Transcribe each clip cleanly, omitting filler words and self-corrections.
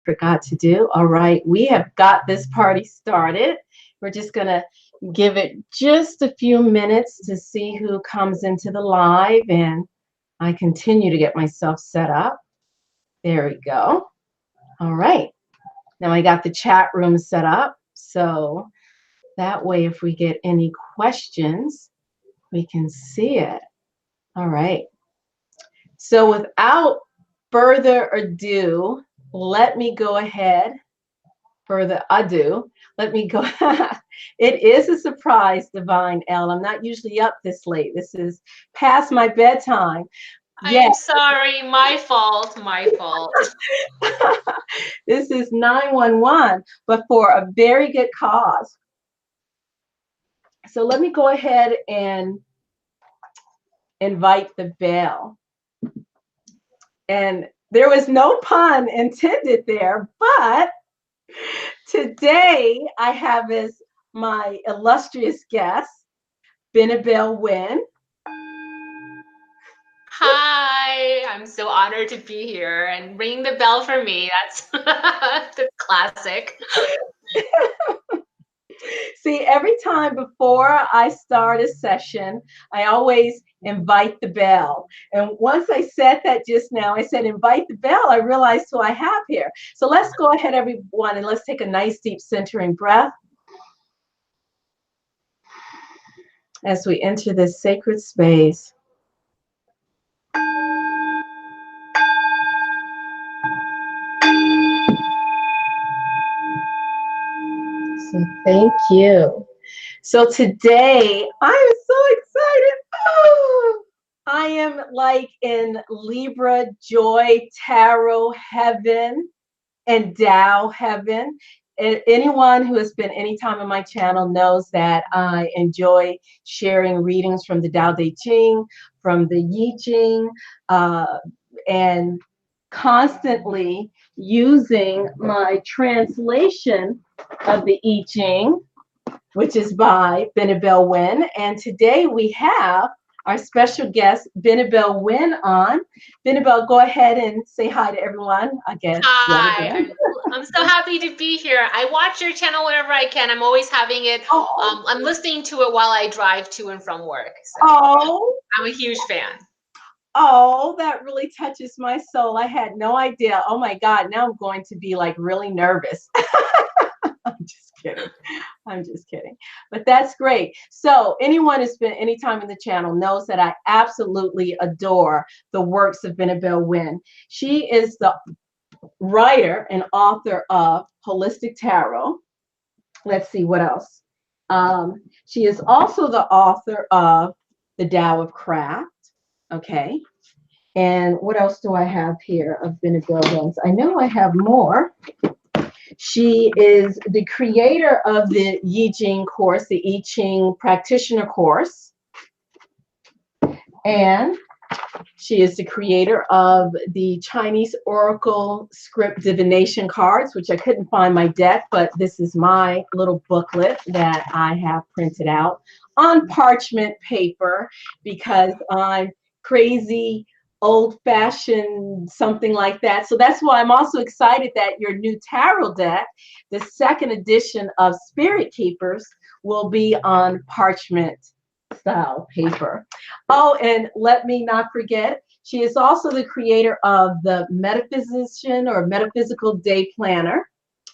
Forgot to do. All right, we have got this party started. We're just gonna give it just a few minutes to see who comes into the live, and I continue to get myself set up. There we go. All right, now I got the chat room set up, so that way if we get any questions, we can see it. All right, so without further ado, let me go ahead. Further ado, let me go. It is a surprise, Divine L. I'm not usually up this late. This is past my bedtime. I Yeah, am sorry, my fault, my fault. this is 911, but for a very good cause. So let me go ahead and invite the bell. And there was no pun intended there, but today I have as my illustrious guest, Benebell Wen. Hi, I'm so honored to be here and ring the bell for me. That's the classic. See, every time before I start a session, I always invite the bell. And once I said that just now, I said invite the bell, I realized who I have here. So let's go ahead, everyone, and let's take a nice deep centering breath as we enter this sacred space. So thank you. So today, I am so excited. Oh, I am like in Libra, joy, tarot heaven, and Tao heaven. Anyone who has spent any time on my channel knows that I enjoy sharing readings from the Tao Te Ching, from the Yi Ching, and constantly using my translation of the I Ching, which is by Benebell Wen. And today we have our special guest, Benebell Wen, on. Benebell, go ahead and say hi to everyone, I guess, yet Hi, again. I'm so happy to be here. I watch your channel whenever I can. I'm always having it. Oh, I'm listening to it while I drive to and from work. So oh, I'm a huge fan. oh, that really touches my soul. I had no idea. Oh my God, now I'm going to be like really nervous. I'm just kidding. I'm just kidding. But that's great. So anyone who's spent any time in the channel knows that I absolutely adore the works of Benebell Wen. She is the writer and author of Holistic Tarot. Let's see what else. She is also the author of The Tao of Craft. Okay. And what else do I have here of Benebell Wen's? I know I have more. She is the creator of the Yi Ching course, the I Ching practitioner course. And she is the creator of the Chinese Oracle script divination cards, which I couldn't find my deck, but this is my little booklet that I have printed out on parchment paper because I'm crazy, old-fashioned, something like that. So that's why I'm also excited that your new tarot deck, the second edition of Spirit Keepers, will be on parchment style paper. Oh, and let me not forget, she is also the creator of the Metaphysician or Metaphysical Day Planner.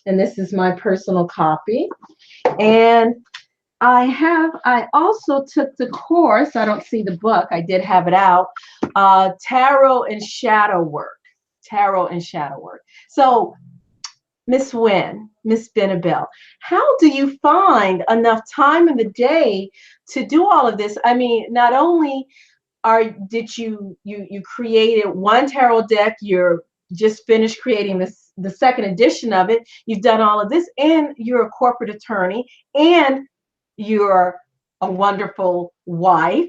And this is my personal copy. And I also took the course, I don't see the book, I did have it out, Tarot and Shadow Work. Tarot and Shadow Work. So Miss Wen, Miss Benebell, how do you find enough time in the day to do all of this? I mean, not only did you created one tarot deck, you're just finished creating the second edition of it, you've done all of this, and you're a corporate attorney, and you're a wonderful wife.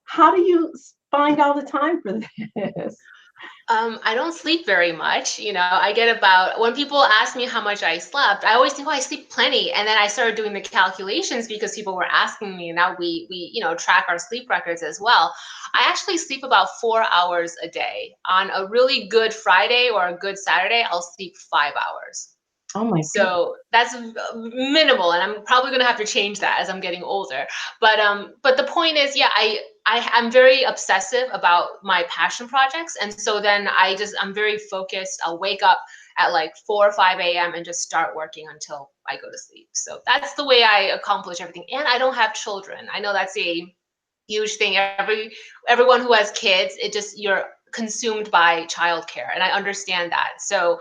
How do you find all the time for this? I don't sleep very much. I get about, when people ask me how much I slept, I always think, oh, I sleep plenty. And then I started doing the calculations because people were asking me, and now we track our sleep records as well. I actually sleep about 4 hours a day. On a really good Friday or a good Saturday, I'll sleep 5 hours. Oh my goodness. So that's minimal, and I'm probably gonna have to change that as I'm getting older. But the point is, yeah, I'm very obsessive about my passion projects, and so then I'm very focused. I'll wake up at like 4 or 5 a.m. and just start working until I go to sleep. So that's the way I accomplish everything. And I don't have children. I know that's a huge thing. Everyone who has kids, it just, you're consumed by childcare, and I understand that. So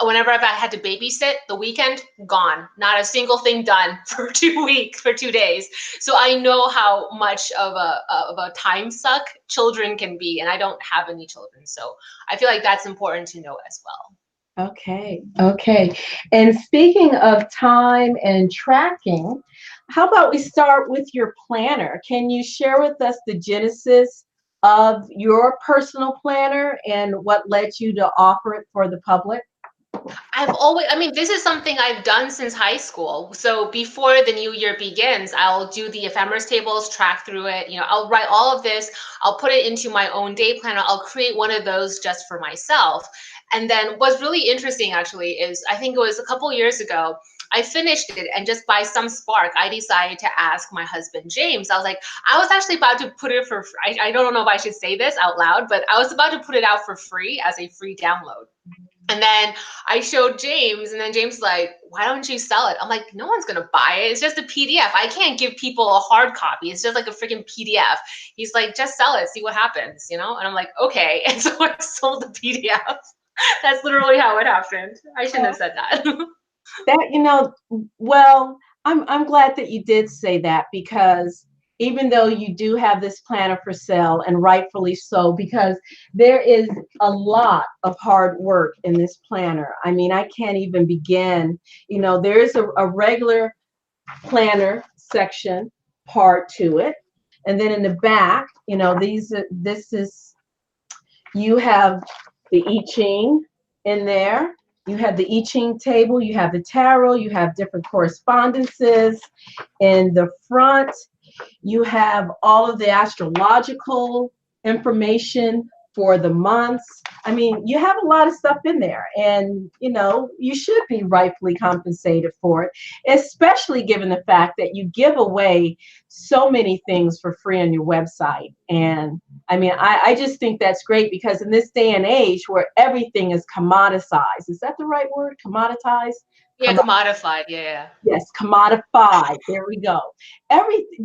whenever I've had to babysit, the weekend gone, not a single thing done for 2 weeks, for 2 days. So I know how much of a time suck children can be, and I don't have any children, so I feel like that's important to know as well. Okay, okay. And speaking of time and tracking, how about we start with your planner? Can you share with us the genesis of your personal planner and what led you to offer it for the public? I mean, this is something I've done since high school. So before the new year begins, I'll do the ephemeris tables, track through it. I'll write all of this. I'll put it into my own day planner. I'll create one of those just for myself. And then what's really interesting actually is, I think it was a couple years ago, I finished it, and just by some spark, I decided to ask my husband, James. I was like, I was actually about to put it for free. I don't know if I should say this out loud, but I was about to put it out for free as a free download. And then I showed James, and then James was like, why don't you sell it? I'm like, no one's gonna buy it. It's just a PDF. I can't give people a hard copy. It's just like a freaking PDF. He's like, just sell it, see what happens. And I'm like, okay. And so I sold the PDF. That's literally how it happened. I shouldn't have said that. That, well, I'm glad that you did say that, because even though you do have this planner for sale, and rightfully so, because there is a lot of hard work in this planner. I mean, I can't even begin. There is a regular planner section part to it. And then in the back, this is, you have the I Ching in there. You have the I Ching table. You have the tarot. You have different correspondences. In the front, you have all of the astrological information for the months. I mean, you have a lot of stuff in there, and you should be rightfully compensated for it, especially given the fact that you give away so many things for free on your website. And I mean, I just think that's great, because in this day and age where everything is commoditized, is that the right word? Commoditized? Yeah, commodified. Yeah, yeah. Yes, commodified. There we go.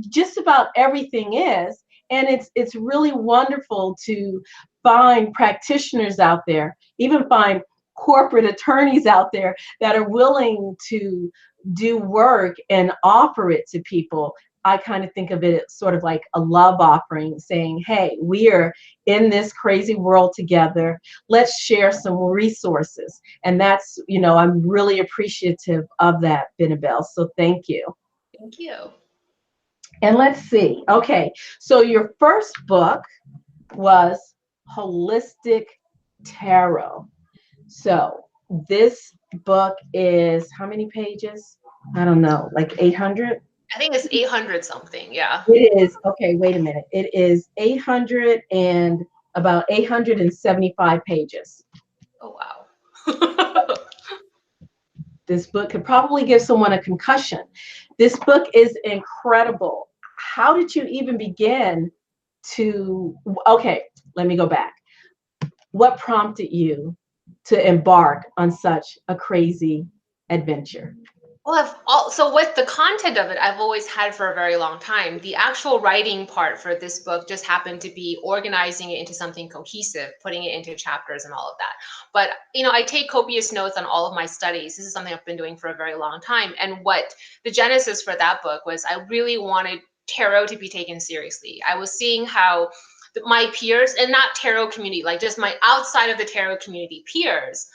Just about everything is, and it's really wonderful to find practitioners out there, even find corporate attorneys out there that are willing to do work and offer it to people. I kind of think of it as sort of like a love offering, saying, hey, we are in this crazy world together. Let's share some resources. And that's, I'm really appreciative of that, Benebell. So thank you. Thank you. And let's see. Okay. So your first book was Holistic Tarot. So this book is how many pages? I don't know, like 800? I think it's 800 something. Yeah. It is. Okay, wait a minute. It is 800 and about 875 pages. Oh, wow. This book could probably give someone a concussion. This book is incredible. How did you even begin to, okay, let me go back. What prompted you to embark on such a crazy adventure? Well, so with the content of it, I've always had for a very long time. The actual writing part for this book just happened to be organizing it into something cohesive, putting it into chapters and all of that. But, I take copious notes on all of my studies. This is something I've been doing for a very long time. And what the genesis for that book was, I really wanted tarot to be taken seriously. I was seeing how my peers, and not tarot community, like just my outside of the tarot community peers,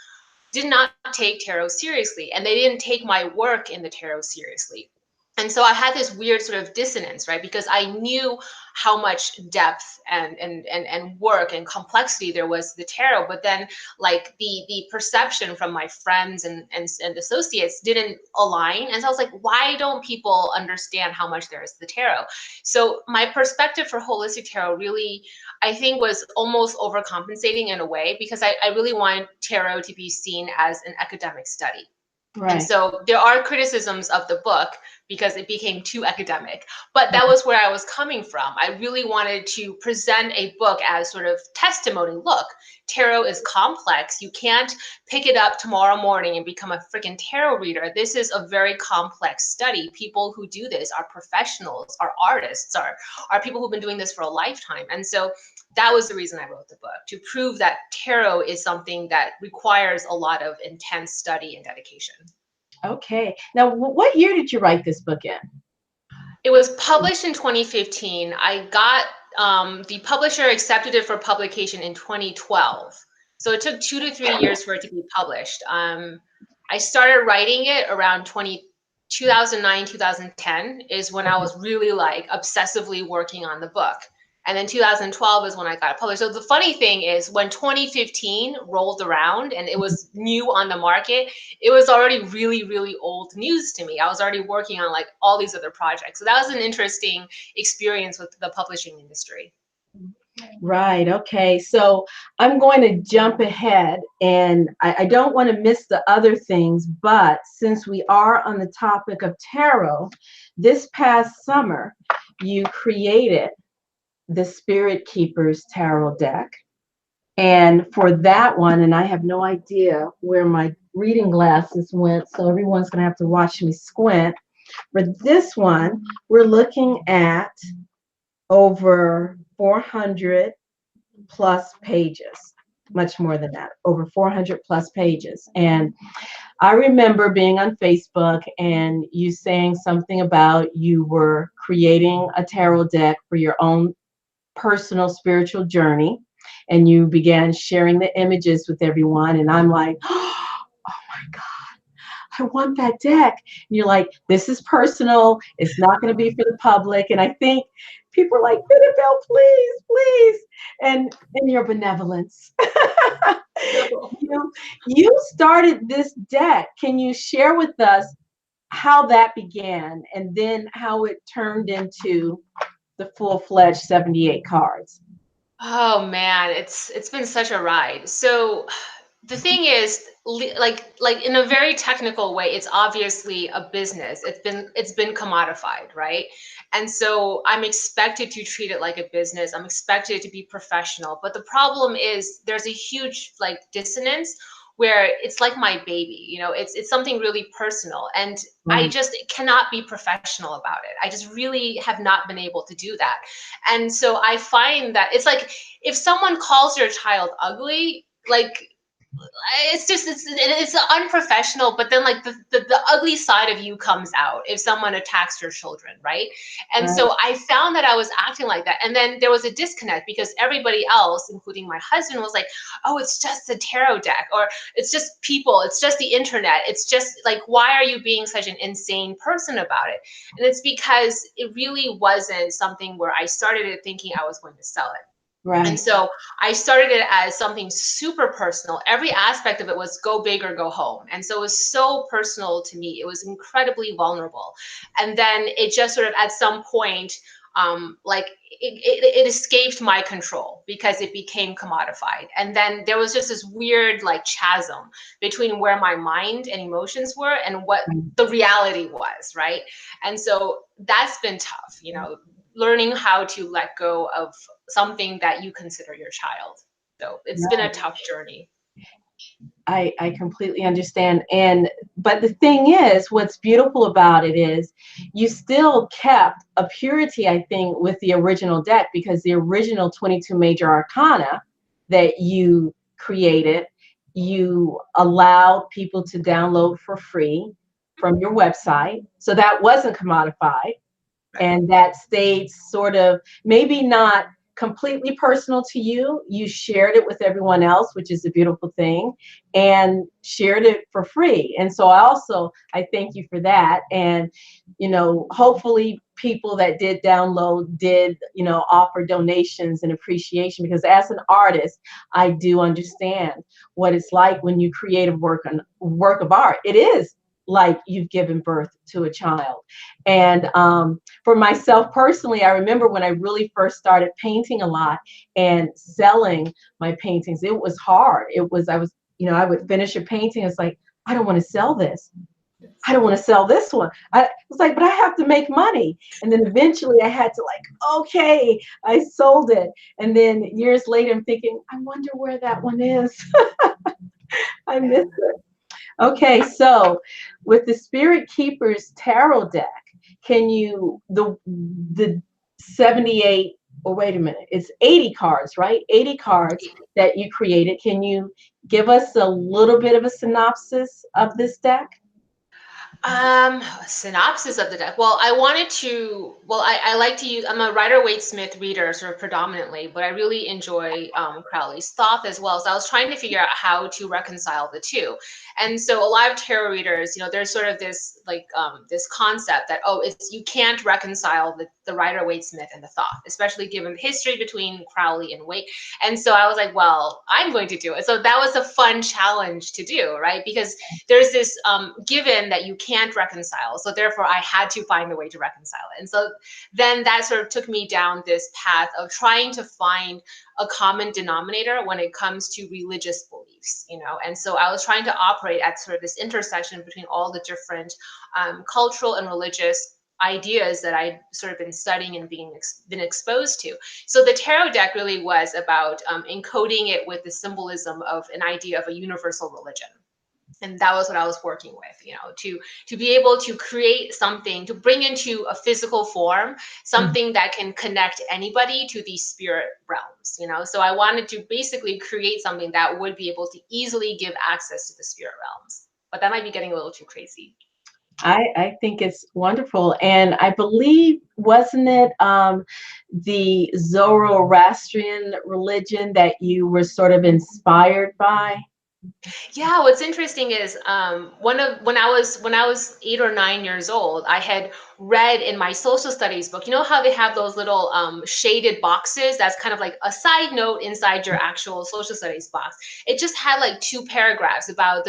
did not take tarot seriously, and they didn't take my work in the tarot seriously. And so I had this weird sort of dissonance, right? Because I knew how much depth and work and complexity there was to the tarot, but then like the perception from my friends and associates didn't align. And so I was like, why don't people understand how much there is to the tarot? So my perspective for holistic tarot really, I think, was almost overcompensating in a way, because I really wanted tarot to be seen as an academic study. And Right. so there are criticisms of the book because it became too academic. But that was where I was coming from. I really wanted to present a book as sort of testimony. Look, tarot is complex. You can't pick it up tomorrow morning and become a freaking tarot reader. This is a very complex study. People who do this are professionals, are artists, are people who've been doing this for a lifetime. And so that was the reason I wrote the book, to prove that tarot is something that requires a lot of intense study and dedication. Okay. Now, what year did you write this book in? It was published in 2015. I got the publisher accepted it for publication in 2012. So it took 2 to 3 years for it to be published. I started writing it around 2009, 2010 is when I was really like obsessively working on the book. And then 2012 is when I got it published. So the funny thing is, when 2015 rolled around and it was new on the market, it was already really, really old news to me. I was already working on like all these other projects. So that was an interesting experience with the publishing industry. Right. Okay. So I'm going to jump ahead, and I don't want to miss the other things, but since we are on the topic of tarot, this past summer you created the Spirit Keepers Tarot deck. And for that one, and I have no idea where my reading glasses went, so everyone's going to have to watch me squint. For this one, we're looking at over 400 plus pages, much more than that, over 400 plus pages. And I remember being on Facebook and you saying something about you were creating a tarot deck for your own personal spiritual journey, and you began sharing the images with everyone. And I'm like, oh my God, I want that deck. And you're like, this is personal. It's not going to be for the public. And I think people are like, Benebell, please, please. And in your benevolence, you, you started this deck. Can you share with us how that began and then how it turned into the full-fledged 78 cards? Oh man, it's been such a ride. So the thing is, like in a very technical way, it's obviously a business. It's been commodified, right? And so I'm expected to treat it like a business. I'm expected to be professional. But the problem is there's a huge like dissonance where it's like my baby, it's something really personal. And I Right. just cannot be professional about it. I just really have not been able to do that. And so I find that it's like if someone calls your child ugly, like it's unprofessional, but then like the ugly side of you comes out if someone attacks your children, right? And Right. so I found that I was acting like that, and then there was a disconnect because everybody else, including my husband, was like, oh, it's just a tarot deck, or it's just people, it's just the internet, it's just like, why are you being such an insane person about it? And it's because it really wasn't something where I started it thinking I was going to sell it. And Right. so I started it as something super personal. Every aspect of it was go big or go home. And so it was so personal to me. It was incredibly vulnerable. And then it just sort of at some point, like it escaped my control because it became commodified. And then there was just this weird like chasm between where my mind and emotions were and what the reality was, right? And so that's been tough, learning how to let go of something that you consider your child. So it's been a tough journey. I completely understand. But the thing is, what's beautiful about it is you still kept a purity, I think, with the original deck, because the original 22 major arcana that you created, you allowed people to download for free from your website. So that wasn't commodified. Right. And that stayed sort of, maybe not completely personal to you. You shared it with everyone else, which is a beautiful thing, and shared it for free. And so I thank you for that. And, hopefully people that did download did, offer donations and appreciation, because as an artist, I do understand what it's like when you create a work of art. It is like you've given birth to a child. And for myself personally, I remember when I really first started painting a lot and selling my paintings, it was hard. I would finish a painting. It's like, I don't want to sell this. I don't want to sell this one. I was like, but I have to make money. And then eventually I had to okay, I sold it. And then years later, I'm thinking, I wonder where that one is. I miss it. Okay, so with the Spirit Keepers tarot deck, can you the 78, or wait a minute, it's 80 cards, right? 80 cards that you created. Can you give us a little bit of a synopsis of this deck? Synopsis of the deck. Well, I like to use, I'm a Rider-Waite-Smith reader sort of predominantly, but I really enjoy Crowley's thought as well. So I was trying to figure out how to reconcile the two. And so a lot of tarot readers, there's sort of this this concept that, oh, you can't reconcile the Rider-Waite-Smith and the Thoth, especially given the history between Crowley and Waite. And so I was like, well, I'm going to do it. So that was a fun challenge to do, right? Because there's this given that you can't reconcile. So therefore I had to find a way to reconcile it. And so then that sort of took me down this path of trying to find a common denominator when it comes to religious beliefs, And so I was trying to operate at sort of this intersection between all the different cultural and religious ideas that I'd sort of been studying and been exposed to. So the tarot deck really was about encoding it with the symbolism of an idea of a universal religion. And that was what I was working with, to be able to create something, to bring into a physical form, something that can connect anybody to these spirit realms, So I wanted to basically create something that would be able to easily give access to the spirit realms. But that might be getting a little too crazy. I think it's wonderful. And I believe, wasn't it the Zoroastrian religion that you were sort of inspired by? Yeah, what's interesting is when I was 8 or 9 years old, I had read in my social studies book. You know how they have those little shaded boxes? That's kind of like a side note inside your actual social studies box. It just had like 2 paragraphs about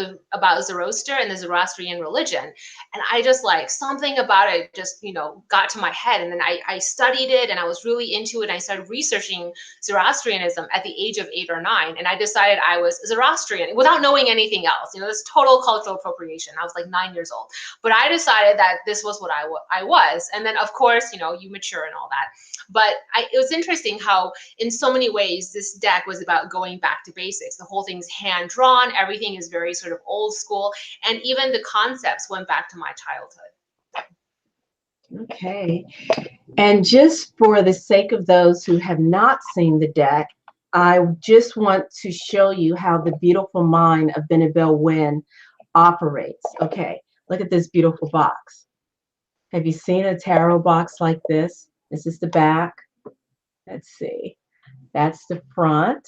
Zoroaster and the Zoroastrian religion, and I just something about it just got to my head, and then I studied it, and I was really into it. And I started researching Zoroastrianism at the age of 8 or 9, and I decided I was Zoroastrian without knowing anything else. This total cultural appropriation. I was like 9 years old, but I decided that this was what I was. And then of course, you mature and all that. But it was interesting how in so many ways this deck was about going back to basics. The whole thing's hand drawn. Everything is very sort of old school. And even the concepts went back to my childhood. Okay. And just for the sake of those who have not seen the deck, I just want to show you how the beautiful mind of Benebell Wen operates. Okay, look at this beautiful box. Have you seen a tarot box like this? This is the back. Let's see. That's the front.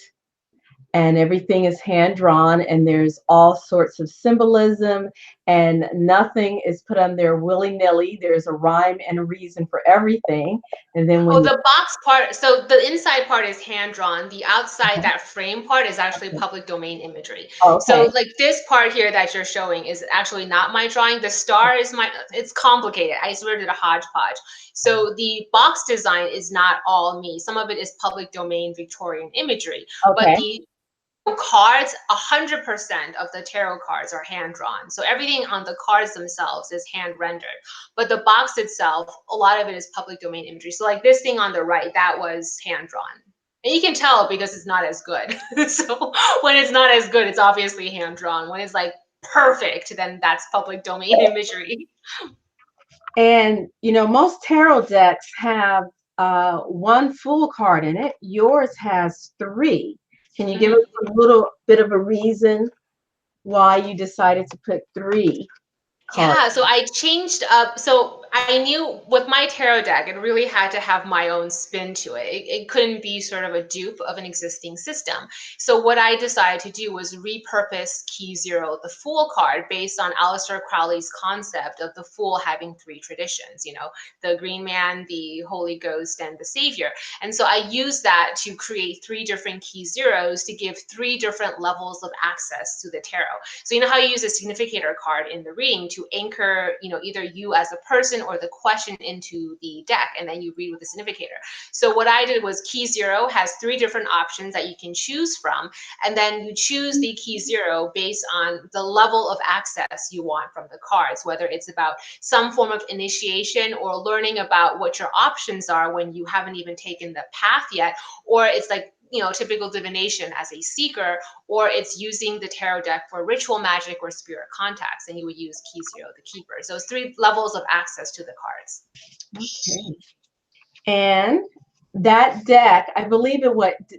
And everything is hand drawn, and there's all sorts of symbolism, and nothing is put on there willy-nilly. There's a rhyme and a reason for everything. And then when the box part, so the inside part is hand drawn. The outside, that frame part, is actually public domain imagery. okay. So like this part here that you're showing is actually not my drawing. The star is it's complicated. I sort of did a hodgepodge. So the box design is not all me. Some of it is public domain Victorian imagery. Okay. But the cards, 100% of the tarot cards are hand drawn. So everything on the cards themselves is hand rendered, but the box itself, a lot of it is public domain imagery. So like this thing on the right, that was hand drawn. And you can tell because it's not as good. So when it's not as good, it's obviously hand drawn. When it's like perfect, then that's public domain imagery. And most tarot decks have 1 full card in it. Yours has 3. Can you give us a little bit of a reason why you decided to put 3 cards? Yeah, so I changed up. So I knew with my tarot deck, it really had to have my own spin to it. It couldn't be sort of a dupe of an existing system. So what I decided to do was repurpose Key Zero, the Fool card, based on Aleister Crowley's concept of the Fool having three traditions, the Green Man, the Holy Ghost, and the Savior. And so I used that to create three different Key Zeros to give three different levels of access to the tarot. So you know how you use a significator card in the reading to anchor, either you as a person or the question into the deck, and then you read with the significator. So what I did was Key Zero has three different options that you can choose from, and then you choose the Key Zero based on the level of access you want from the cards, whether it's about some form of initiation or learning about what your options are when you haven't even taken the path yet, or it's like typical divination as a seeker, or it's using the tarot deck for ritual magic or spirit contacts, and you would use Key Zero, the keeper. So it's three levels of access to the cards. Okay. And that deck, I believe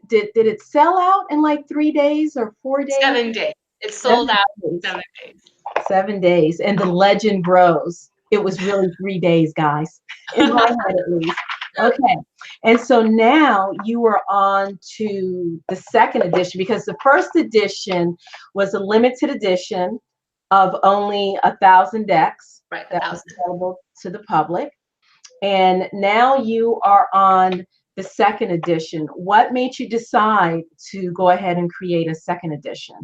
did it sell out in like 3 days or 4 days? 7 days. It's 7 sold out in days. 7 days. 7 days. And the legend grows. It was really 3 days, guys, in my head at least. Okay. And so now you are on to the second edition, because the first edition was a limited edition of only 1,000 decks Right, that was 1,000. available to the public. And now you are on the second edition. What made you decide to go ahead and create a second edition?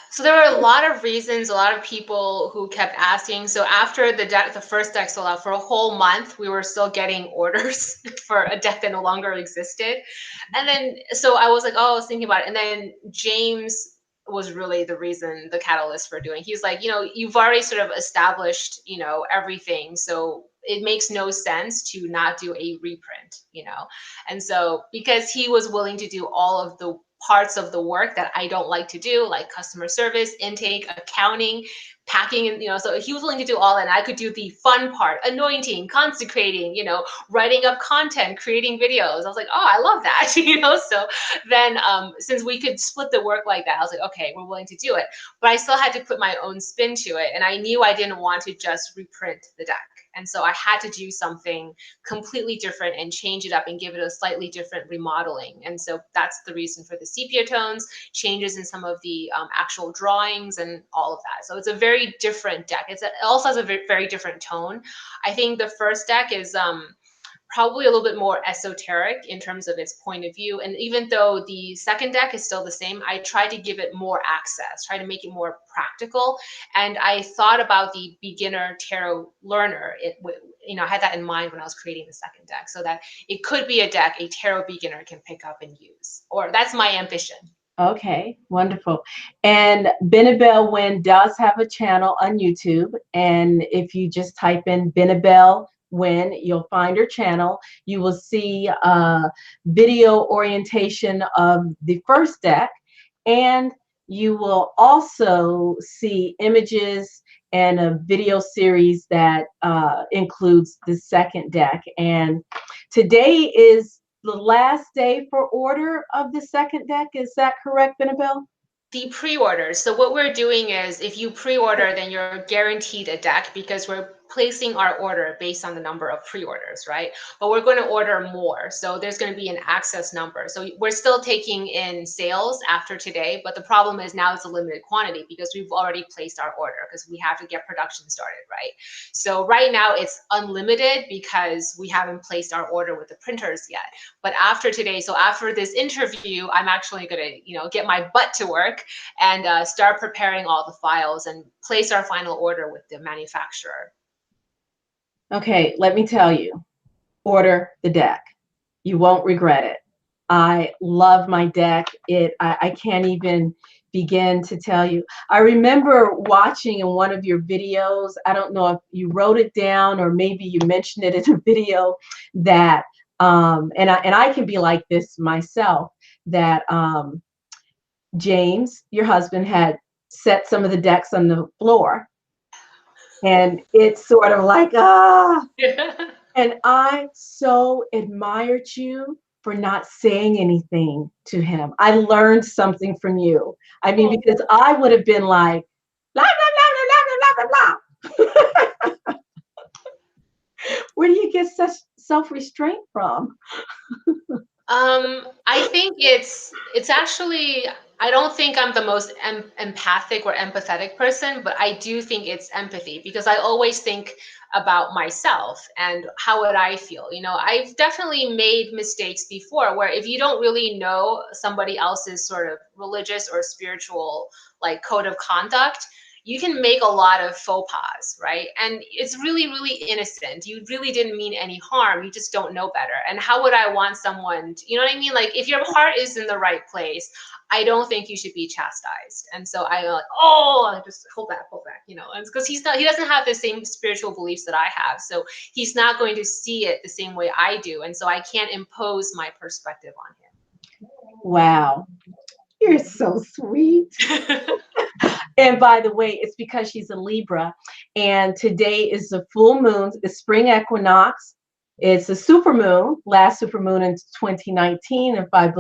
So there were a lot of reasons, a lot of people who kept asking. So after the first deck sold out for a whole month, we were still getting orders for a deck that no longer existed. And then, so I was like, oh, I was thinking about it. And then James was really the reason, the catalyst for doing. He's like, you've already sort of established, everything. So it makes no sense to not do a reprint. And so because he was willing to do all of the parts of the work that I don't like to do, like customer service, intake, accounting, packing, and so he was willing to do all that. And I could do the fun part, anointing, consecrating, writing up content, creating videos. I was like, oh, I love that, So then, since we could split the work like that, I was like, okay, we're willing to do it. But I still had to put my own spin to it, and I knew I didn't want to just reprint the deck. And so I had to do something completely different and change it up and give it a slightly different remodeling. And so that's the reason for the sepia tones, changes in some of the actual drawings and all of that. So it's a very different deck. It also has a very, very different tone. I think the first deck is probably a little bit more esoteric in terms of its point of view. And even though the second deck is still the same, I tried to give it more access, try to make it more practical. And I thought about the beginner tarot learner. I had that in mind when I was creating the second deck, so that it could be a deck a tarot beginner can pick up and use. Or that's my ambition. Okay, wonderful. And Benebell Wen does have a channel on YouTube. And if you just type in Benebell Wen, you'll find her channel. You will see a video orientation of the first deck, and you will also see images and a video series that includes the second deck. And today is the last day for order of the second deck. Is that correct, Benebell? The pre-orders. So what we're doing is if you pre-order, then you're guaranteed a deck because we're placing our order based on the number of pre-orders, right? But we're going to order more. So there's going to be an access number. So we're still taking in sales after today, but the problem is now it's a limited quantity because we've already placed our order because we have to get production started, right? So right now it's unlimited because we haven't placed our order with the printers yet. But after today, so after this interview, I'm actually going to, get my butt to work and start preparing all the files and place our final order with the manufacturer. Okay, let me tell you, order the deck. You won't regret it. I love my deck. I can't even begin to tell you. I remember watching in one of your videos, I don't know if you wrote it down or maybe you mentioned it in a video, that and I can be like this myself, that James, your husband, had set some of the decks on the floor, and it's sort of like, and I so admired you for not saying anything to him. I learned something from you. I mean, because I would have been like, blah, blah, blah, blah, blah, blah, blah, blah. Where do you get such self-restraint from? I think it's actually, I don't think I'm the most empathic or empathetic person, but I do think it's empathy because I always think about myself and how would I feel. You know, I've definitely made mistakes before where if you don't really know somebody else's sort of religious or spiritual like code of conduct, you can make a lot of faux pas, right? And it's really, really innocent. You really didn't mean any harm. You just don't know better. And how would I want someone to, you know what I mean? Like if your heart is in the right place, I don't think you should be chastised. And so I like, oh, I just hold back, you know, and because he doesn't have the same spiritual beliefs that I have. So he's not going to see it the same way I do. And so I can't impose my perspective on Wow, you're so sweet. him. And by the way, it's because she's a Libra, and today is the full moon, the spring equinox. It's a super moon, last super moon in 2019, if I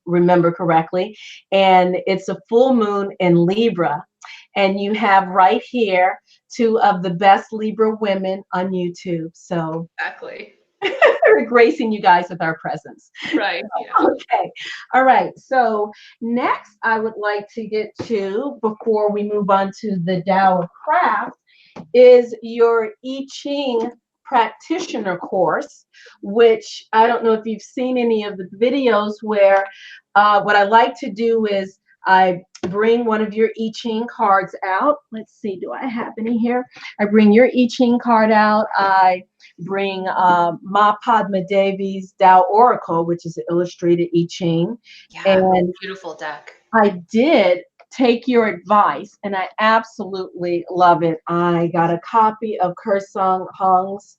remember correctly, and it's a full moon in Libra. And you have right here two of the best Libra women on YouTube. So Exactly. we're gracing you guys with our presence. Right. Yeah. Okay. All right. So next, I would like to get to, before we move on to the Tao of Craft, is your I Ching practitioner course, which I don't know if you've seen any of the videos where what I like to do is I bring one of your I Ching cards out. Let's see, do I have any here? I bring your I Ching card out. I bring Ma Padma Devi's Tao Oracle, which is an illustrated I Ching. Yeah. And Beautiful deck. I did take your advice, and I absolutely love it. I got a copy of Kersung Hong's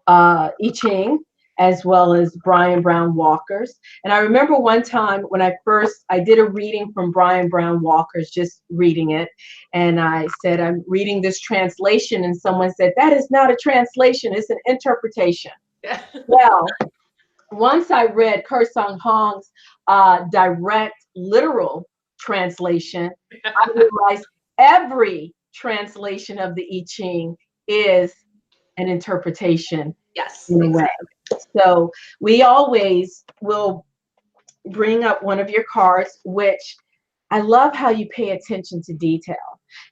I Ching, as well as Brian Brown Walker's. And I remember one time when I did a reading from Brian Brown Walker's, just reading it. And I said, I'm reading this translation. And someone said, that is not a translation, it's an interpretation. Yeah. Well, once I read Kersung Hong's direct literal translation, I realized every translation of the I Ching is an interpretation Yes, in a way. exactly. So we always will bring up one of your cards, which I love how you pay attention to detail.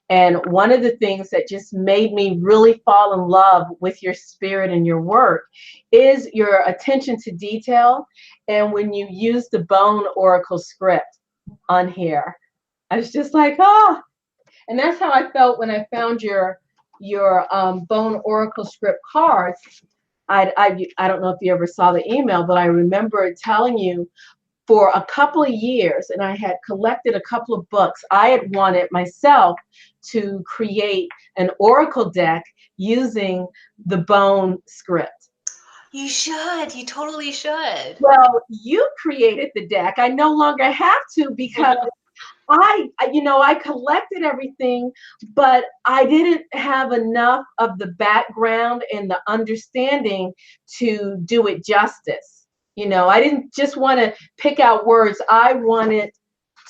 And one of the things that just made me really fall in love with your spirit and your work is your attention to detail. And when you use the bone oracle script on here, I was just like, oh, and that's how I felt when I found your bone oracle script cards. I don't know if you ever saw the email, but I remember telling you for a couple of years, and I had collected a couple of books. I had wanted myself to create an oracle deck using the bone script. You should. You totally should. Well, you created the deck. I no longer have to because I collected everything, but I didn't have enough of the background and the understanding to do it justice. I didn't just want to pick out words. I wanted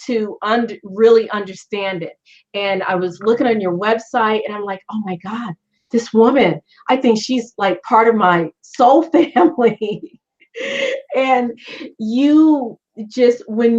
to really understand it. And I was looking on your website and I'm like, oh my God, this woman, I think she's like part of my soul family. And you just, when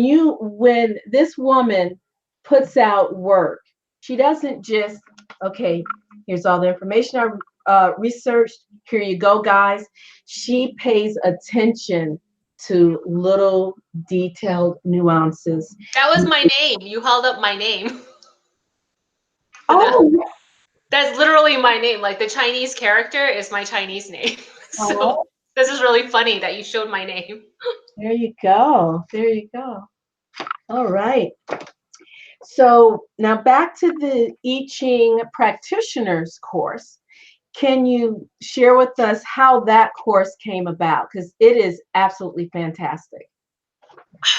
this woman puts out work, she doesn't just, okay, here's all the information I researched, here you go, guys. She pays attention to little detailed nuances. That was my name. You held up my name. Oh, That's literally my name. Like the Chinese character is my Chinese name. So oh, this is really funny that you showed my name. there you go. There you go. All right. So now back to the I Ching practitioners course. Can you share with us how that course came about? Because it is absolutely fantastic.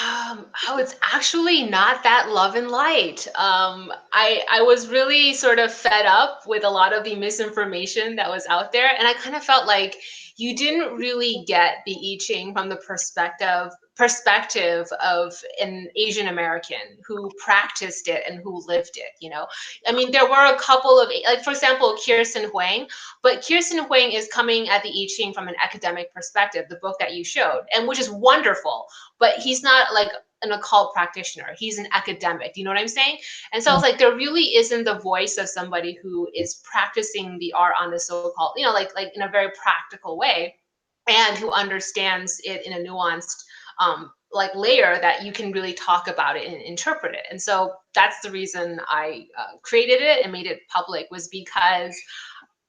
Oh, it's actually not that love and light. I was really sort of fed up with a lot of the misinformation that was out there, and I kind of felt like you didn't really get the I Ching from the perspective perspective of an Asian American who practiced it and who lived it, you know. I mean, there were a couple of, like, for example, Kirsten Huang, but Kirsten Huang is coming at the I Ching from an academic perspective, the book that you showed, and which is wonderful, but he's not like an occult practitioner. He's an academic. Do you know what I'm saying? And so I was like, there really isn't the voice of somebody who is practicing the art on the so-called, you know, like in a very practical way, and who understands it in a nuanced like layer that you can really talk about it and interpret it. And so that's the reason I created it and made it public, was because,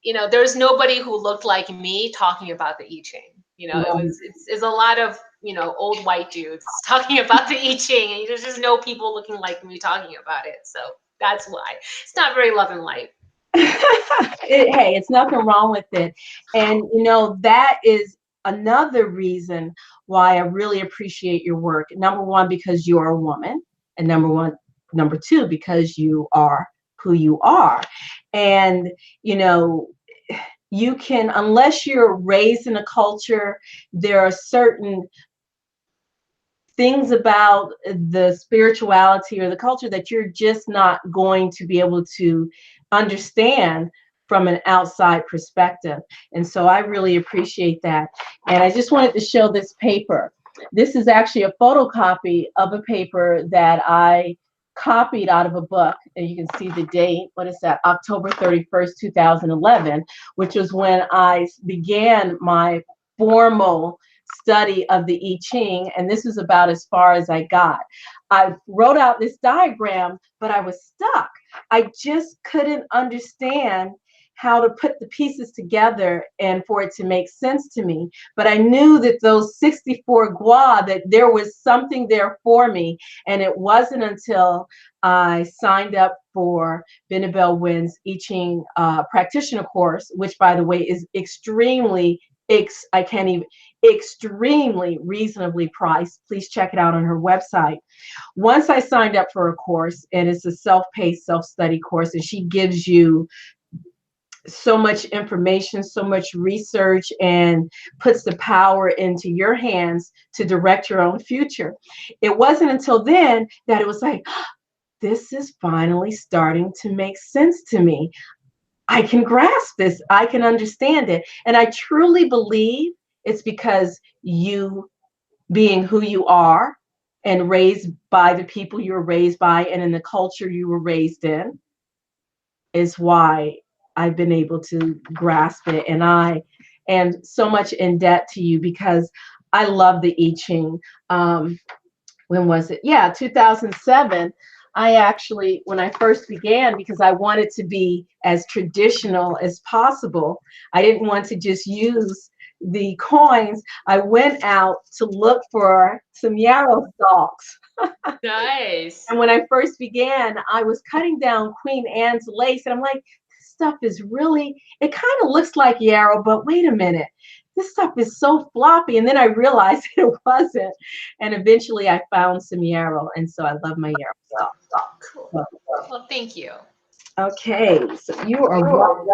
you know, there's nobody who looked like me talking about the I Ching. You know, it's a lot of, you know, old white dudes talking about the I Ching, and there's just no people looking like me talking about it. So that's why it's not very love and light. Hey, it's nothing wrong with it. And, you know, that is another reason why I really appreciate your work. Number one, because you are a woman. And number two, because you are who you are. And, you know, you can, unless you're raised in a culture, there are certain things about the spirituality or the culture that you're just not going to be able to understand from an outside perspective. And so I really appreciate that. And I just wanted to show this paper. This is actually a photocopy of a paper that I copied out of a book, and you can see the date. What is that? October 31st, 2011, which was when I began my formal study of the I Ching, and this was about as far as I got. I wrote out this diagram, but I was stuck. I just couldn't understand how to put the pieces together and for it to make sense to me. But I knew that those 64 gua, that there was something there for me. And it wasn't until I signed up for Benebell Wen's I Ching practitioner course, which, by the way, is extremely extremely reasonably priced. Please check it out on her website. Once I signed up for a course, and it's a self-paced self-study course, and she gives you so much information, so much research, and puts the power into your hands to direct your own future. It wasn't until then that it was like, this is finally starting to make sense to me. I can grasp this. I can understand it. And I truly believe it's because you, being who you are and raised by the people you were raised by and in the culture you were raised in, is why I've been able to grasp it. And I am so much in debt to you because I love the I Ching. When was it? Yeah, 2007. I actually, when I first began, because I wanted to be as traditional as possible, I didn't want to just use the coins. I went out to look for some yarrow stalks. Nice. And when I first began, I was cutting down Queen Anne's lace, and I'm like, this stuff is really, it kind of looks like yarrow, but wait a minute, this stuff is so floppy. And then I realized it wasn't. And eventually I found some yarrow, and so I love my yarrow stuff. Cool. So, Well, thank you. okay, so you are welcome.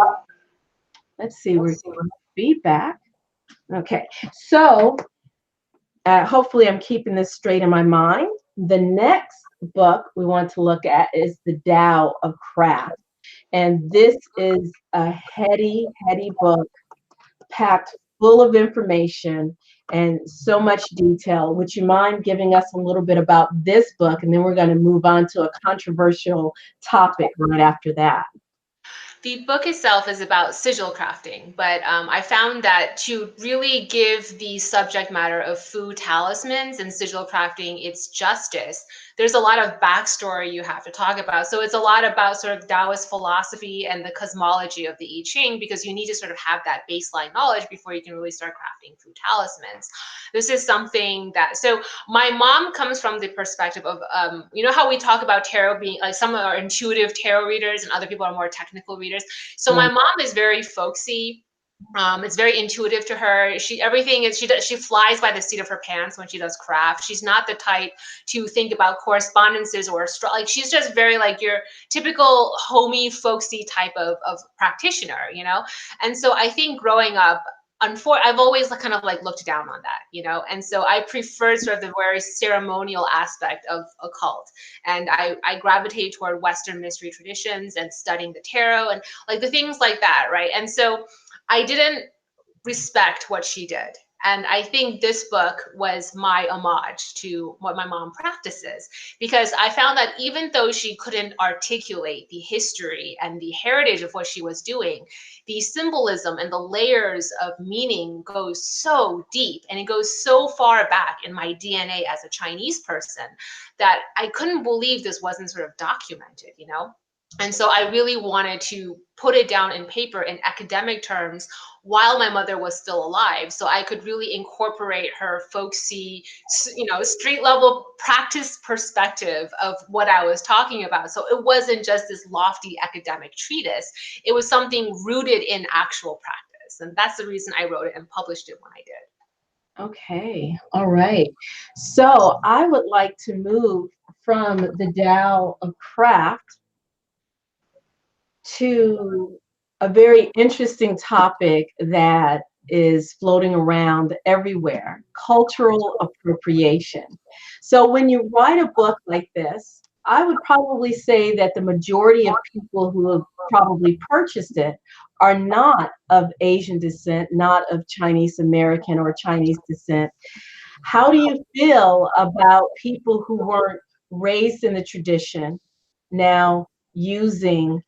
Let's see, we're getting feedback. Okay, so hopefully I'm keeping this straight in my mind. The next book we want to look at is The Tao of Craft. And this is a heady, heady book packed full of information and so much detail. Would you mind giving us a little bit about this book? And then we're going to move on to a controversial topic right after that. The book itself is about sigil crafting, but I found that to really give the subject matter of food talismans and sigil crafting its justice, there's a lot of backstory you have to talk about. So it's a lot about sort of Taoist philosophy and the cosmology of the I Ching, because you need to sort of have that baseline knowledge before you can really start crafting food talismans. This is something that, so my mom comes from the perspective of, you know how we talk about tarot being like, some are intuitive tarot readers and other people are more technical readers. So my mom is very folksy. It's very intuitive to her. Everything is, she flies by the seat of her pants when she does craft. She's not the type to think about correspondences or like, she's just very like your typical homey, folksy type of practitioner, you know? And so I think growing up, I've always kind of like looked down on that, you know, and so I prefer sort of the very ceremonial aspect of occult, and I gravitate toward Western mystery traditions and studying the tarot and like the things like that, right? And so I didn't respect what she did. And I think this book was my homage to what my mom practices, because I found that even though she couldn't articulate the history and the heritage of what she was doing, the symbolism and the layers of meaning goes so deep and it goes so far back in my DNA as a Chinese person that I couldn't believe this wasn't sort of documented, you know? And so I really wanted to put it down in paper in academic terms while my mother was still alive, so I could really incorporate her folksy, you know, street level practice perspective of what I was talking about. So it wasn't just this lofty academic treatise, it was something rooted in actual practice. And that's the reason I wrote it and published it when I did. Okay, all right. So I would like to move from the Tao of craft to a very interesting topic that is floating around everywhere, cultural appropriation. So when you write a book like this, I would probably say that the majority of people who have probably purchased it are not of Asian descent, not of Chinese American or Chinese descent. How do you feel about people who weren't raised in the tradition now using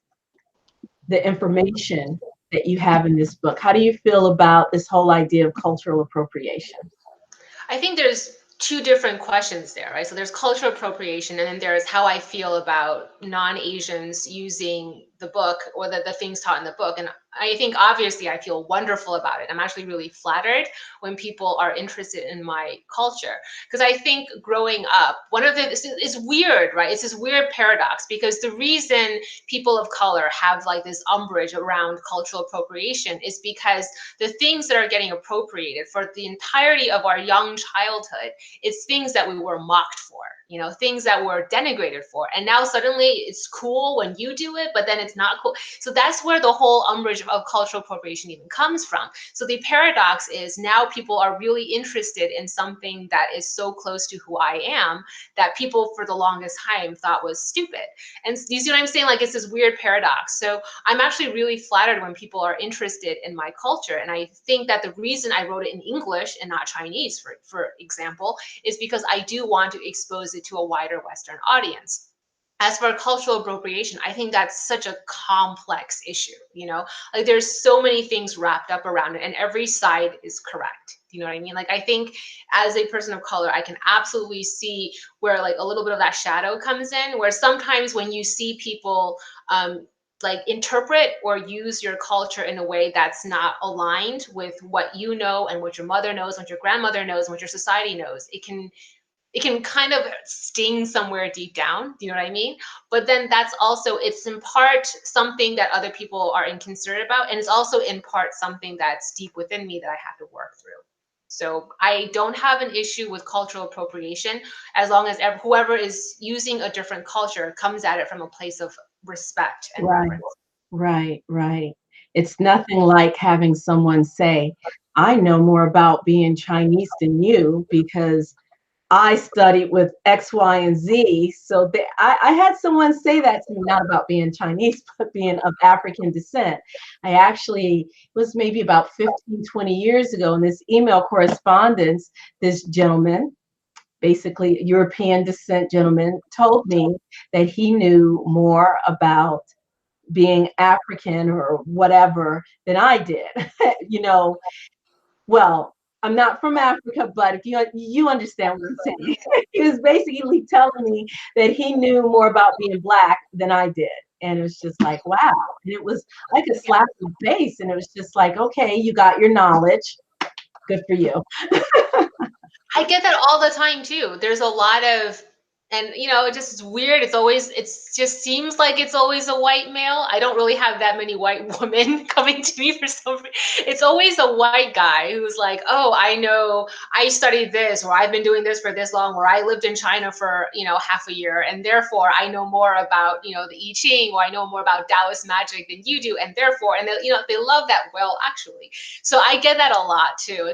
the information that you have in this book? How do you feel about this whole idea of cultural appropriation? I think there's two different questions there, right? So there's cultural appropriation, and then there's how I feel about non-Asians using the book or the things taught in the book. And I think obviously I feel wonderful about it. I'm actually really flattered when people are interested in my culture. Because I think growing up, one of the, it's weird, right? It's this weird paradox, because the reason people of color have like this umbrage around cultural appropriation is because the things that are getting appropriated for the entirety of our young childhood, it's things that we were mocked for, you know, things that were denigrated for. And now suddenly it's cool when you do it, but then it's not cool. So that's where the whole umbrage of cultural appropriation even comes from. So the paradox is now people are really interested in something that is so close to who I am that people for the longest time thought was stupid. And you see what I'm saying? Like, it's this weird paradox. So I'm actually really flattered when people are interested in my culture. And I think that the reason I wrote it in English and not Chinese, for example, is because I do want to expose it to a wider Western audience. As for cultural appropriation, I think that's such a complex issue, you know? Like, there's so many things wrapped up around it, and every side is correct. You know what I mean? Like, I think as a person of color, I can absolutely see where like a little bit of that shadow comes in, where sometimes when you see people like interpret or use your culture in a way that's not aligned with what you know and what your mother knows, what your grandmother knows, and what your society knows, it can kind of sting somewhere deep down. Do you know what I mean? But then that's also, it's in part something that other people are inconsiderate about, and it's also in part something that's deep within me that I have to work through. So I don't have an issue with cultural appropriation as long as whoever is using a different culture comes at it from a place of respect and Right, reverence. right, right. It's nothing like having someone say, I know more about being Chinese than you because I studied with X, Y, and Z. So I had someone say that to me, not about being Chinese, but being of African descent. I actually, it was maybe about 15, 20 years ago in this email correspondence, this gentleman, basically European descent gentleman, told me that he knew more about being African or whatever than I did. You know, well, I'm not from Africa, but if you understand what I'm saying. He was basically telling me that he knew more about being black than I did. And it was just like, wow. And it was like a slap in the face. And it was just like, okay, you got your knowledge. Good for you. I get that all the time too. There's a lot of and it just is weird. It just seems like it's always a white male. I don't really have that many white women coming to me for some reason. It's always a white guy who's like, oh, I know, I studied this, or I've been doing this for this long, or I lived in China for half a year, and therefore I know more about the I Ching, or I know more about Taoist magic than you do, and therefore, and they love that. Well, actually, so I get that a lot too.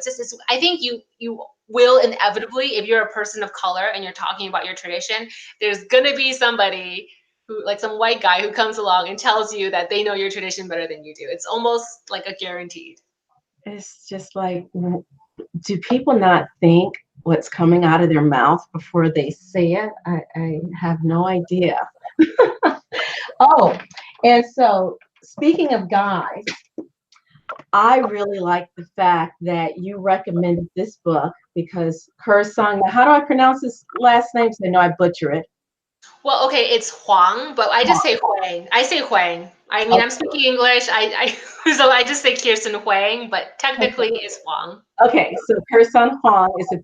I think you will inevitably, if you're a person of color and you're talking about your tradition, there's gonna be somebody who, like some white guy who comes along and tells you that they know your tradition better than you do. It's almost like a guaranteed. It's just like, do people not think what's coming out of their mouth before they say it? I have no idea. Oh, and so speaking of guys, I really like the fact that you recommended this book because Kursong, how do I pronounce his last name? So I know I butcher it. Well, okay, it's Huang, but I just say Huang. I say Huang. I mean, I'm speaking English. So I just say Kirsten Huang, but technically it's Huang. Okay, so Kursong Huang is a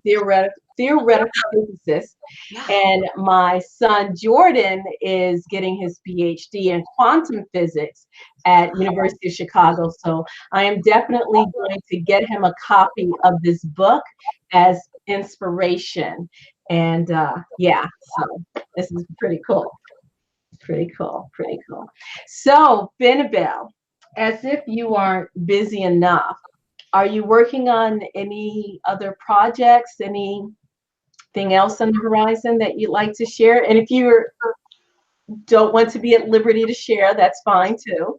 theoretical physicist, Yeah. and my son Jordan is getting his PhD in quantum physics at University of Chicago. So I am definitely going to get him a copy of this book as inspiration. And yeah, so this is pretty cool. Pretty cool. Pretty cool. So, Benebell, as if you aren't busy enough, are you working on any other projects, anything else on the horizon that you'd like to share? And if you don't want to be at liberty to share, that's fine too.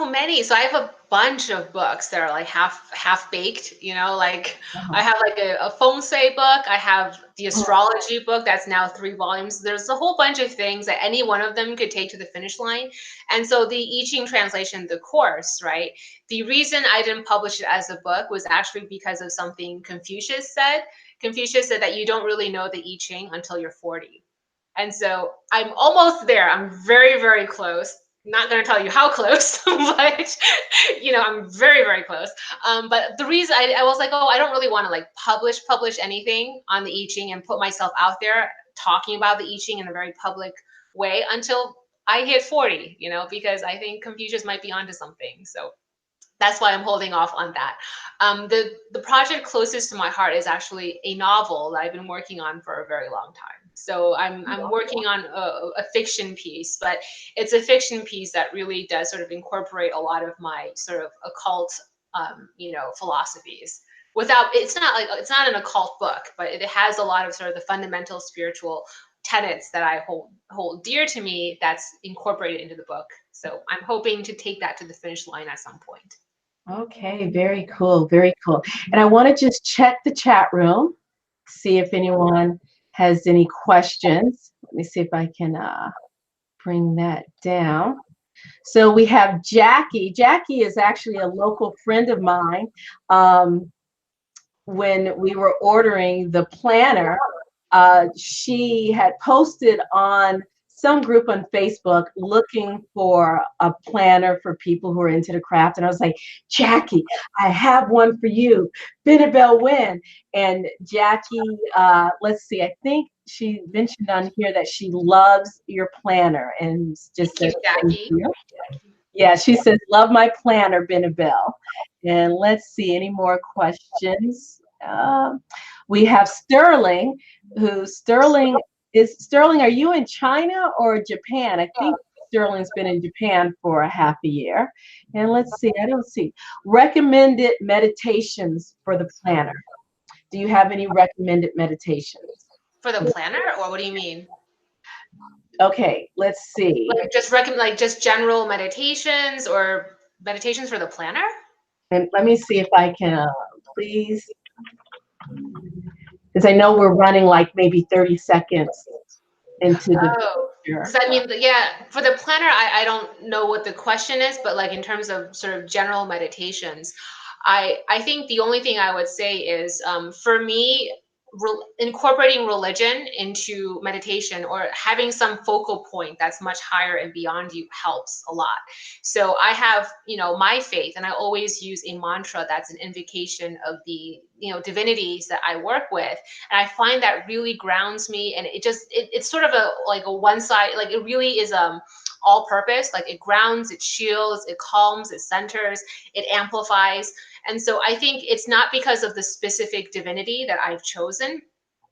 So many. So I have a bunch of books that are like half baked, like I Uh-huh. have like a feng shui book. I have the astrology book that's now 3 volumes. There's a whole bunch of things that any one of them could take to the finish line. And so the I Ching translation, the course, right? The reason I didn't publish it as a book was actually because of something Confucius said. Confucius said that you don't really know the I Ching until you're 40. And so I'm almost there. I'm very, very close. Not going to tell you how close, but I'm very, very close. But the reason I was like, oh, I don't really want to like publish anything on the I Ching and put myself out there talking about the I Ching in a very public way until I hit 40, because I think Confucius might be onto something. So that's why I'm holding off on that. The project closest to my heart is actually a novel that I've been working on for a very long time. So I'm working on a fiction piece, but it's a fiction piece that really does sort of incorporate a lot of my sort of occult, philosophies. It's not an occult book, but it has a lot of sort of the fundamental spiritual tenets that I hold dear to me that's incorporated into the book. So I'm hoping to take that to the finish line at some point. Okay, very cool, very cool. And I want to just check the chat room, see if anyone has any questions. Let me see if I can bring that down. So we have Jackie. Jackie is actually a local friend of mine. When we were ordering the planner, she had posted on some group on Facebook looking for a planner for people who are into the craft. And I was like, Jackie, I have one for you, Benebell Wen. And Jackie, let's see, I think she mentioned on here that she loves your planner and just Thank said, you, thank Jackie. you. Yeah, she says, love my planner, Benebell. And let's see, any more questions? We have Sterling, Sterling, are you in China or Japan? I think Sterling's been in Japan for a half a year. And let's see, I don't see. Recommended meditations for the planner. Do you have any recommended meditations? For the planner, or what do you mean? Okay, let's see. Like just recommend, like just general meditations or meditations for the planner? And let me see if I can, please, because I know we're running like maybe 30 seconds into the Oh, picture. because I mean, yeah, for the planner, I don't know what the question is, but like in terms of sort of general meditations, I think the only thing I would say is for me, incorporating religion into meditation or having some focal point that's much higher and beyond you helps a lot. So I have, my faith, and I always use a mantra that's an invocation of the, divinities that I work with. And I find that really grounds me. And it's sort of a one side, like it really is all purpose. Like it grounds, it shields, it calms, it centers, it amplifies. And so I think it's not because of the specific divinity that I've chosen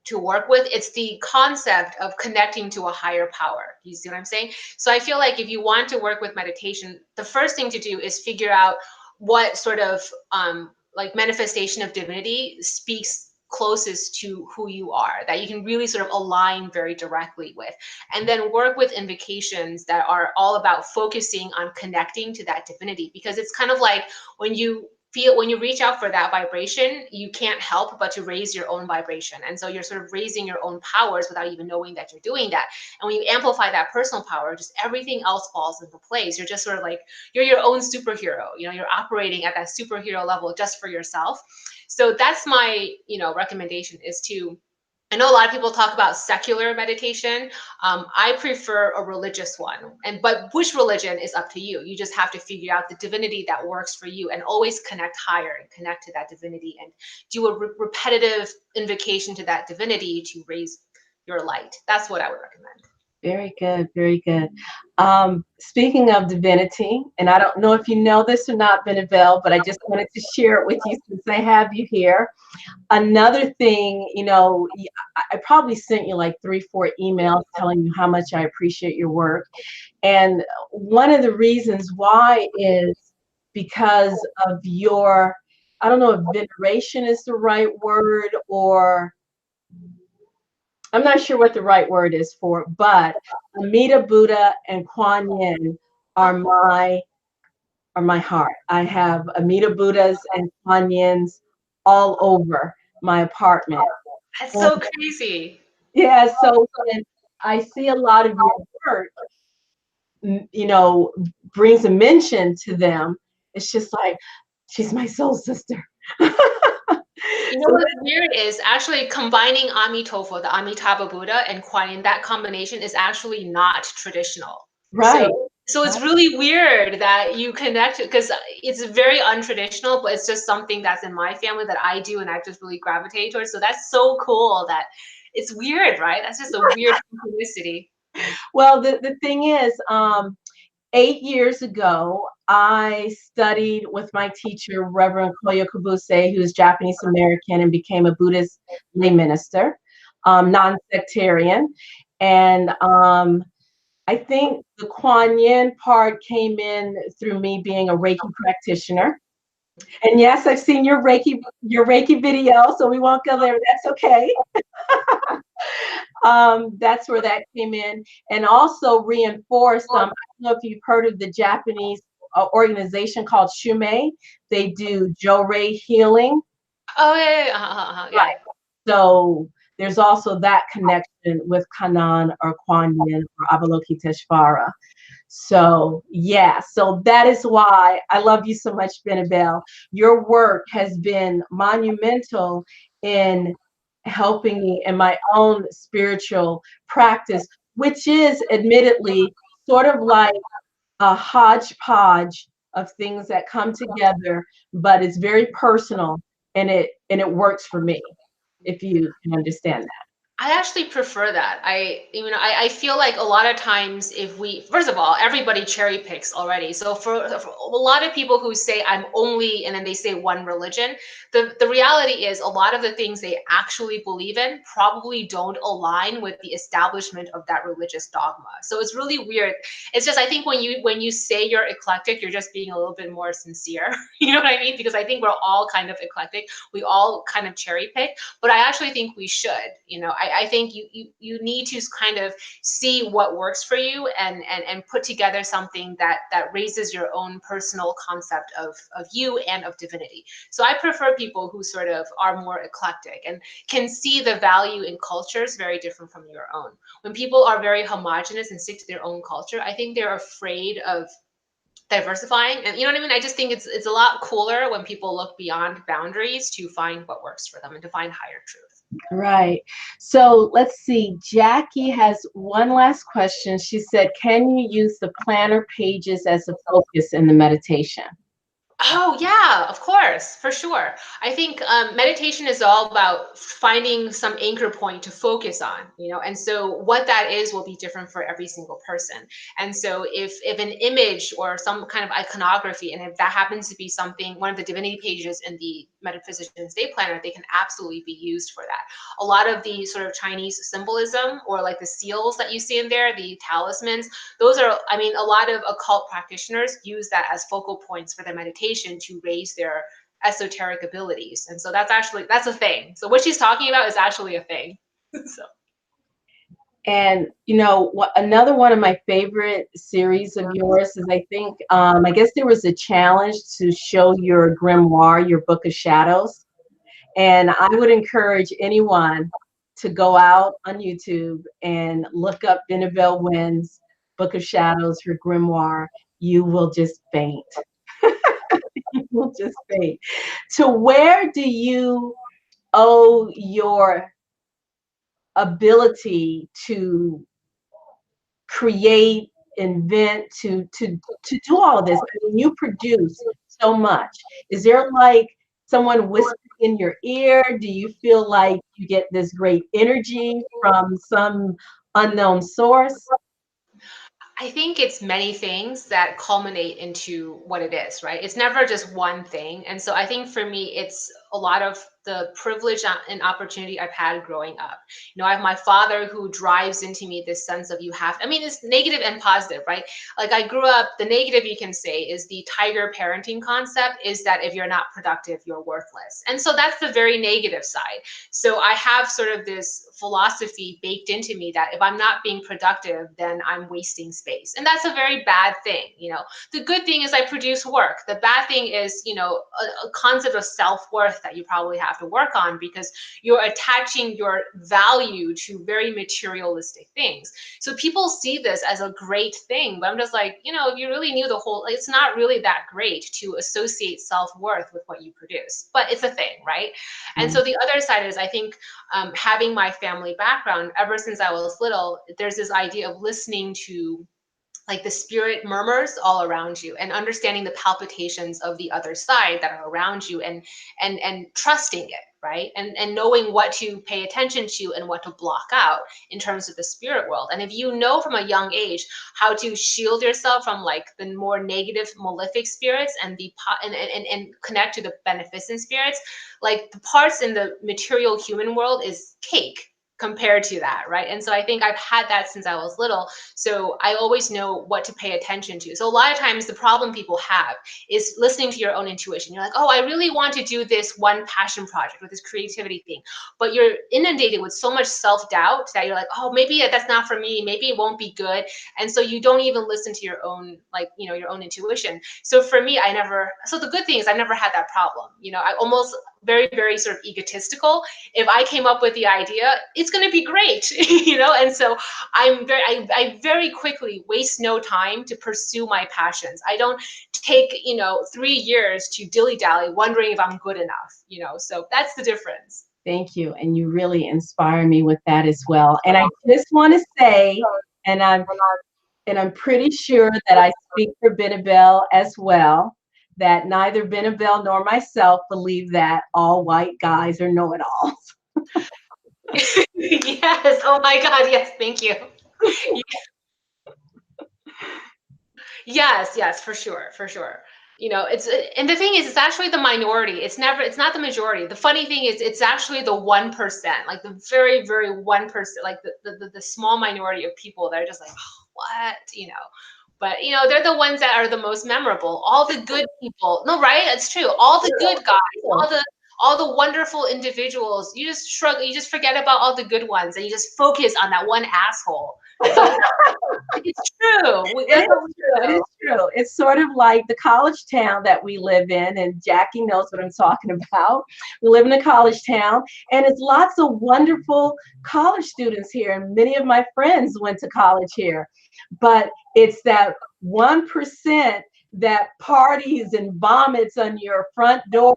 to work with. It's the concept of connecting to a higher power. You see what I'm saying? So I feel like if you want to work with meditation, the first thing to do is figure out what sort of like manifestation of divinity speaks closest to who you are, that you can really sort of align very directly with, and then work with invocations that are all about focusing on connecting to that divinity. Because it's kind of like when you reach out for that vibration, you can't help but to raise your own vibration. And so you're sort of raising your own powers without even knowing that you're doing that. And when you amplify that personal power, just everything else falls into place. You're just sort of like, you're your own superhero. You're operating at that superhero level just for yourself. So that's my, recommendation is to, I know a lot of people talk about secular meditation. I prefer a religious one, but which religion is up to you. You just have to figure out the divinity that works for you, and always connect higher and connect to that divinity, and do a repetitive invocation to that divinity to raise your light. That's what I would recommend. Very good, very good. Speaking of divinity, and I don't know if you know this or not, Benebell, but I just wanted to share it with you since I have you here. Another thing, I probably sent you like 3, 4 emails telling you how much I appreciate your work. And one of the reasons why is because of your, I don't know if veneration is the right word, or I'm not sure what the right word is for, but Amida Buddha and Kuan Yin are my heart. I have Amida Buddhas and Kuan Yins all over my apartment. That's And so crazy. yeah, so when I see a lot of your work, you know, brings a mention to them, it's just like, she's my soul sister. You know So, what's weird is actually combining Amitofo, the Amitabha Buddha, and Kuan Yin. That combination is actually not traditional. So, right, so it's right. really weird that you connect, because it's very untraditional, but it's just something that's in my family that I do, and I just really gravitate towards. So that's so cool that it's weird, right? That's just a weird synchronicity. Well, the thing is, 8 years ago, I studied with my teacher, Reverend Koyo Kabuse, who is Japanese American and became a Buddhist lay minister, non-sectarian. And I think the Kuan Yin part came in through me being a Reiki practitioner. And yes, I've seen your Reiki video, so we won't go there. That's okay. That's where that came in, and also reinforced. I don't know if you've heard of the Japanese organization called Shumei. They do Jo-Rei healing. Oh yeah, yeah, yeah. Right. So there's also that connection with Kanan or Kuan Yin or Avalokiteshvara. So yeah, so that is why I love you so much, Benebell. Your work has been monumental in helping me in my own spiritual practice, which is admittedly sort of like a hodgepodge of things that come together, but it's very personal, and it works for me, if you can understand that. I actually prefer that. I feel like a lot of times, if we, first of all, everybody cherry picks already. So for a lot of people who say I'm only, and then they say one religion, the reality is a lot of the things they actually believe in probably don't align with the establishment of that religious dogma. So it's really weird. It's just, I think when you say you're eclectic, you're just being a little bit more sincere. You know what I mean? Because I think we're all kind of eclectic. We all kind of cherry pick, but I actually think we should. I think you need to kind of see what works for you, and put together something that raises your own personal concept of you and of divinity. So I prefer people who sort of are more eclectic and can see the value in cultures very different from your own. When people are very homogenous and stick to their own culture, I think they're afraid of diversifying. And you know what I mean? I just think it's a lot cooler when people look beyond boundaries to find what works for them and to find higher truth. Right. So let's see. Jackie has one last question. She said, can you use the planner pages as a focus in the meditation? Oh, yeah, of course, for sure. I think meditation is all about finding some anchor point to focus on, and so what that is will be different for every single person. And so if an image or some kind of iconography, and if that happens to be something, one of the divinity pages in the Metaphysician's Day Planner, they can absolutely be used for that. A lot of the sort of Chinese symbolism, or like the seals that you see in there, the talismans, those are, I mean, a lot of occult practitioners use that as focal points for their meditation to raise their esoteric abilities. And so that's a thing. So what she's talking about is actually a thing. So. And another one of my favorite series of yours is, I think, I guess there was a challenge to show your grimoire, your Book of Shadows. And I would encourage anyone to go out on YouTube and look up Benebell Wen's Book of Shadows, her grimoire. You will just faint. You will just faint. To where do you owe your ability to create, invent, to do all of this? I mean, you produce so much. Is there like someone whispering in your ear? Do you feel like you get this great energy from some unknown source? I think it's many things that culminate into what it is, right? It's never just one thing. And so I think for me, it's a lot of the privilege and opportunity I've had growing up. I have my father who drives into me this sense of I mean, it's negative and positive, right? Like I grew up, the negative you can say is the tiger parenting concept is that if you're not productive, you're worthless. And so that's the very negative side. So I have sort of this philosophy baked into me that if I'm not being productive, then I'm wasting space. And that's a very bad thing. The good thing is I produce work. The bad thing is, a concept of self-worth that you probably have to work on, because you're attaching your value to very materialistic things. So people see this as a great thing, but I'm just like, if you really knew the whole, it's not really that great to associate self-worth with what you produce, but it's a thing, right? And so the other side is, I think, having my family background ever since I was little, there's this idea of listening to like the spirit murmurs all around you, and understanding the palpitations of the other side that are around you, and trusting it, right? And knowing what to pay attention to and what to block out in terms of the spirit world. And if you know from a young age how to shield yourself from like the more negative malefic spirits and and connect to the beneficent spirits, like the parts in the material human world is cake compared to that, right? And so I think I've had that since I was little. So I always know what to pay attention to. So a lot of times the problem people have is listening to your own intuition. You're like, oh, I really want to do this one passion project with this creativity thing, but you're inundated with so much self-doubt that you're like, oh, maybe that's not for me. Maybe it won't be good. And so you don't even listen to your own, your own intuition. So for me, so the good thing is I've never had that problem. I almost very, very sort of egotistical. If I came up with the idea, it's going to be great, And so I very quickly waste no time to pursue my passions. I don't take, 3 years to dilly dally, wondering if I'm good enough, So that's the difference. Thank you. And you really inspire me with that as well. And I just want to say, and I'm pretty sure that I speak for Benebell as well, that neither Benebell nor myself believe that all white guys are know-it-alls. Yes. Oh my God. Yes. Thank you. Yes. Yes. For sure. For sure. And the thing is, it's actually the minority. It's not the majority. The funny thing is, it's actually the 1%, like the very, very 1%, like the small minority of people that are just like, oh, what. But they're the ones that are the most memorable. All the good people, no, right? It's true. All the good guys, all the wonderful individuals. You just shrug. You just forget about all the good ones, and you just focus on that one asshole. So it's true. It is true. It's sort of like the college town that we live in, and Jackie knows what I'm talking about. We live in a college town, and it's lots of wonderful college students here, and many of my friends went to college here. But it's that 1% that parties and vomits on your front door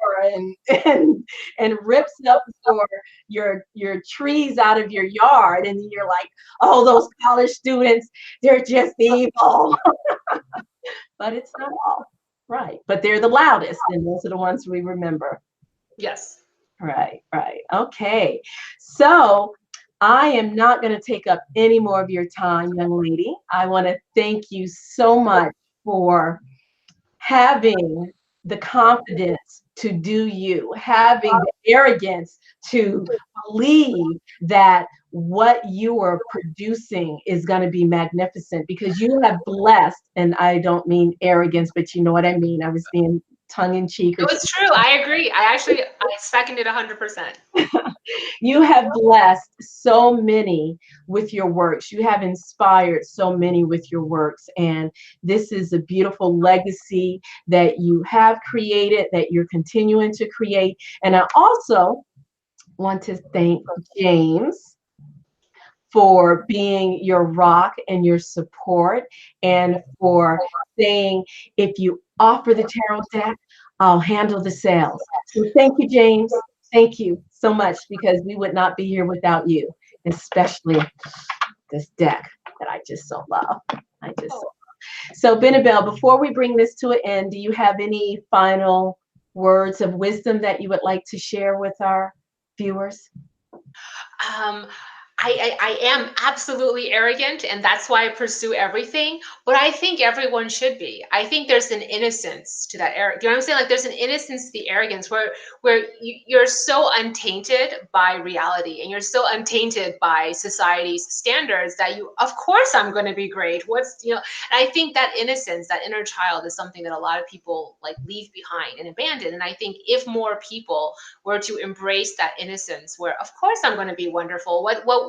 and rips up your trees out of your yard, and you're like, oh, those college students, they're just evil. But it's not all. Right. But they're the loudest, and those are the ones we remember. Yes. Right, right. Okay. So I am not going to take up any more of your time, young lady. I want to thank you so much for having the confidence to do you, having the arrogance to believe that what you are producing is going to be magnificent, because you have blessed, and I don't mean arrogance, but you know what I mean. I was being tongue in cheek or No, it's true. I agree. I second it 100%. you have blessed so many with your works. You have inspired so many with your works. And this is a beautiful legacy that you have created, that you're continuing to create. And I also want to thank James for being your rock and your support, and for saying, if you offer the tarot deck, I'll handle the sales. So thank you, James. Thank you so much, because we would not be here without you, especially this deck that I just so love. I just so Benebell, before we bring this to an end, do you have any final words of wisdom that you would like to share with our viewers? Um, I am absolutely arrogant, and that's why I pursue everything. But I think everyone should be. I think there's an innocence to that. You know what I'm saying? Like there's an innocence to the arrogance where you're so untainted by reality, and you're so untainted by society's standards that you, of course, I'm going to be great. And I think that innocence, that inner child, is something that a lot of people like leave behind and abandon. And I think if more people were to embrace that innocence, where of course I'm going to be wonderful,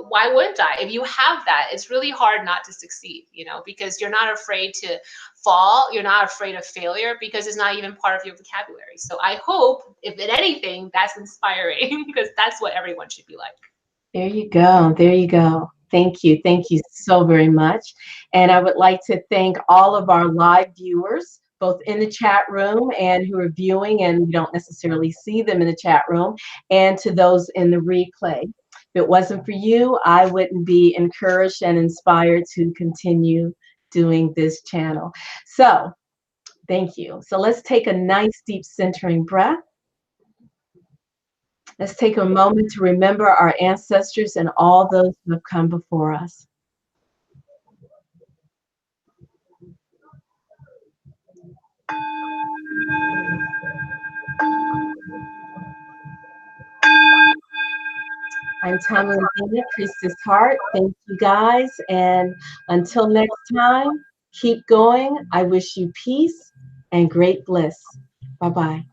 why wouldn't I? If you have that, it's really hard not to succeed, because you're not afraid to fall, you're not afraid of failure, because it's not even part of your vocabulary. So I hope, if in anything, that's inspiring, because that's what everyone should be like. There you go. There you go. Thank you. Thank you so very much. And I would like to thank all of our live viewers, both in the chat room and who are viewing and we don't necessarily see them in the chat room, and to those in the replay. If it wasn't for you, I wouldn't be encouraged and inspired to continue doing this channel. So thank you. So let's take a nice deep centering breath. Let's take a moment to remember our ancestors and all those who have come before us. I'm Tamara Dina, Priestess Heart. Thank you guys. And until next time, keep going. I wish you peace and great bliss. Bye-bye.